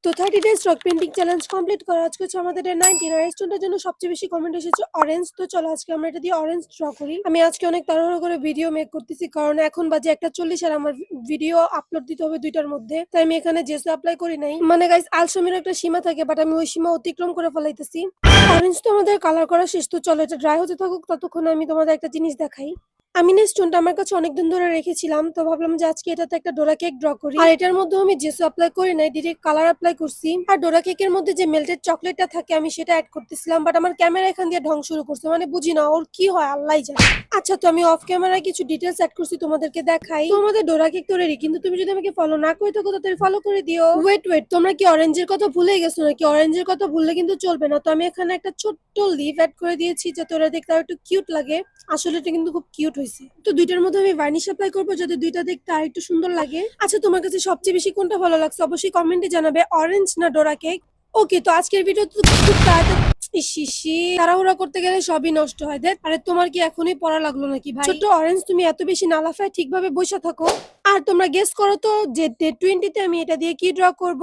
তো 30 days rock painting challenge complete করা আজকে হচ্ছে আমাদের ডে 19 আর স্টোনটার জন্য সবচেয়ে বেশি কমেন্ট এসেছে অরেঞ্জ। তো চলো আজকে আমরা এটা দিয়ে অরেঞ্জ ড্র করি। আমি আজকে অনেক তাড়াহুড়ো করে ভিডিও মেক করতেছি কারণ এখন বাজে 1:40 আর আমার ভিডিও আপলোড দিতে হবে 2টার মধ্যে। তাই আমি এখানে জেসো অ্যাপ্লাই করি নাই। মানে গাইস আলসেমির একটা সীমা থাকে বাট আমি ওই সীমা অতিক্রম করে ফেলাইতেছি। অরেঞ্জ তো আমাদের কালার করা শেষ, তো চলো এটা ড্রাই হতে থাকুক, ততক্ষণ আমি তোমাদের একটা জিনিস দেখাই। আমি না স্টোনটা আমার কাছে অনেকদিন ধরে রেখেছিলাম, তো ভাবলাম যে আজকে এটাতে একটা ডোরা কেক ড্র করি। আর এটার মধ্যে আমি জেসো অ্যাপ্লাই করি নাই, ডিরেক্ট কালার অ্যাপ্লাই করছি। আর ডোরা কেকের মধ্যে যে মেল্টেড চকলেটটা থাকে আমি সেটা অ্যাড করতেছিলাম, বাট আমার ক্যামেরা এখান দিয়ে ঢং শুরু করছে, মানে বুঝি না ওর কি হয় আল্লাহই জানে। আচ্ছা, তো আমি অফ ক্যামেরায় কিছু ডিটেলস অ্যাড করছি তোমাদেরকে দেখাই। তো আমাদের ডোরা কেক তো রেডি, কিন্তু তুমি যদি আমাকে ফলো না করে থাকো তাহলে ফলো করে দিও। ওয়েট ওয়েট, তোমরা কি অরেঞ্জের কথা ভুলে গেছো নাকি? অরেঞ্জের কথা ভুললে কিন্তু চলবে না। তো আমি এখানে একটা ছোট্ট লিভ অ্যাড করে দিয়েছি যাতে ওরা দেখতে আর একটু কিউট লাগে। আসলে এটা কিন্তু খুব কিউট হয়েছে। তো দুইটার মধ্যে আমি ভার্নিশ অ্যাপ্লাই করবো যাতে দুইটা দেখতে আর একটু সুন্দর লাগে। আচ্ছা, তোমার কাছে সবচেয়ে বেশি কোনটা ভালো লাগছে অবশ্যই কমেন্টে জানাবে, অরেঞ্জ না ডোরা কেক। ওকে, তো আজকের ভিডিও তো খুব তাড়াতাড়ি। ইসিসি, তাড়াহুড়া করতে গেলে সবই নষ্ট হয়। দেখ, আরে তোমার কি এখনই পড়া লাগলো নাকি ভাই? ছোট্ট অরেঞ্জ, তুমি এত বেশি না লাফায় ঠিকভাবে বসে থাকো। আর তোমরা গেস করো তো যে ডে 20 তে আমি এটা দিয়ে কি ড্র করব।